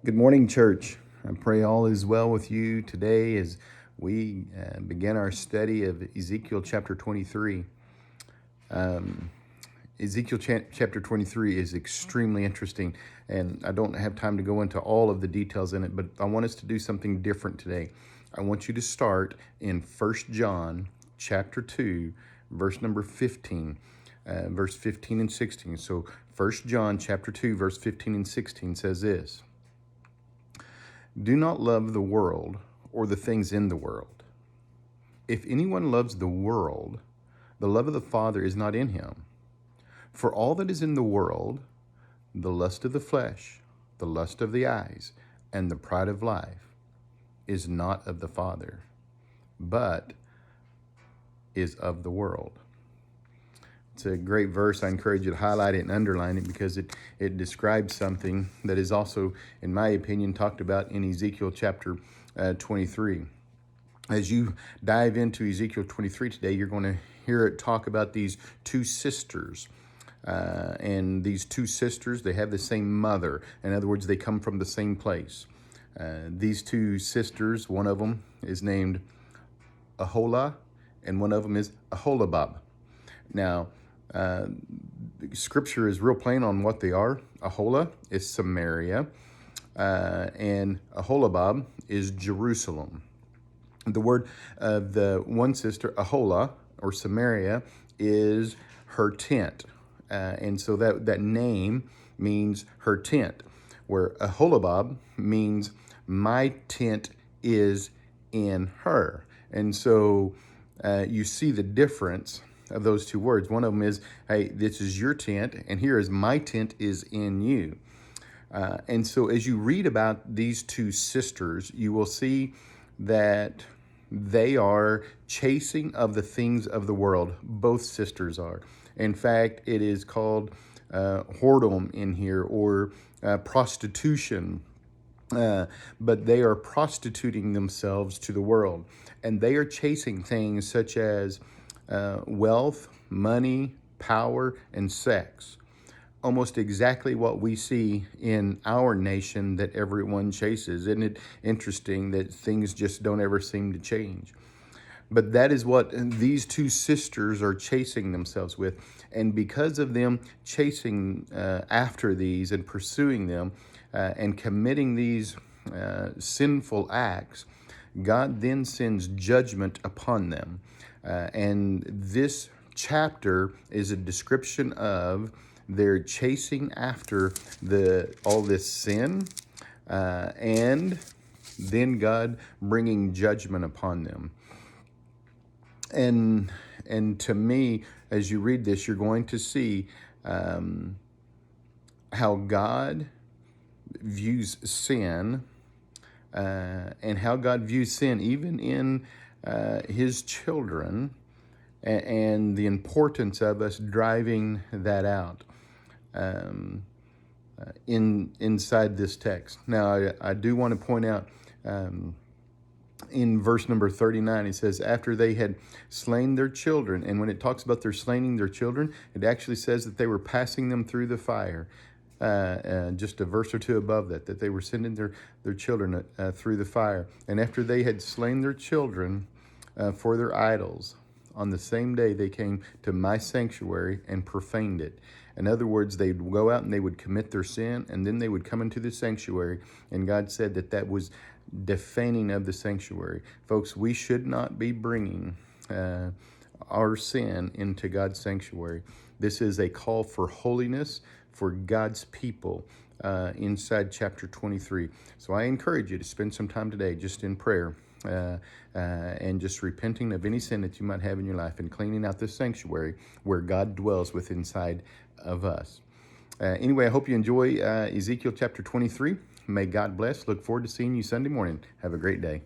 Good morning, church. I pray all is well with you today as we begin our study of Ezekiel chapter 23. Ezekiel chapter 23 is extremely interesting, and I don't have time to go into all of the details in it, but I want us to do something different today. I want you to start in 1 John chapter 2, verse number 15. Verse 15 and 16. So 1 John chapter 2, verse 15 and 16 says this: Do not love the world or the things in the world. If anyone loves the world, the love of the Father is not in him. For all that is in the world, the lust of the flesh, the lust of the eyes, and the pride of life, is not of the Father, but is of the world. It's a great verse. I encourage you to highlight it and underline it because it describes something that is also, in my opinion, talked about in Ezekiel chapter 23. As you dive into Ezekiel 23 today, you're going to hear it talk about these two sisters. And these two sisters, they have the same mother. In other words, they come from the same place. These two sisters, one of them is named Aholah, and one of them is Aholabab. Now, Scripture is real plain on what they are. Aholah is Samaria, and Aholabab is Jerusalem. The word of the one sister, Aholah, or Samaria, is her tent. And so that name means her tent, where Aholabab means my tent is in her. And so you see the difference of those two words. One of them is, hey, this is your tent, and here is my tent is in you. And so as you read about these two sisters, you will see that they are chasing of the things of the world. Both sisters are. In fact, it is called whoredom in here, or prostitution. But they are prostituting themselves to the world. And they are chasing things such as wealth, money, power, and sex. Almost exactly what we see in our nation that everyone chases. Isn't it interesting that things just don't ever seem to change? But that is what these two sisters are chasing themselves with. And because of them chasing after these and pursuing them and committing these sinful acts, God then sends judgment upon them. And this chapter is a description of their chasing after all this sin, and then God bringing judgment upon them. And to me, as you read this, you're going to see how God views sin, and how God views sin even in His children, and the importance of us driving that out inside this text. Now, I do want to point out in verse number 39, it says, after they had slain their children, and when it talks about their slaying their children, it actually says that they were passing them through the fire. Just a verse or two above that they were sending their children through the fire. And after they had slain their children for their idols, on the same day they came to my sanctuary and profaned it. In other words, they'd go out and they would commit their sin, and then they would come into the sanctuary, and God said that was defaning of the sanctuary. Folks, we should not be bringing our sin into God's sanctuary. This is a call for holiness for God's people inside chapter 23. So I encourage you to spend some time today just in prayer and just repenting of any sin that you might have in your life and cleaning out this sanctuary where God dwells within inside of us. Anyway, I hope you enjoy Ezekiel chapter 23. May God bless. Look forward to seeing you Sunday morning. Have a great day.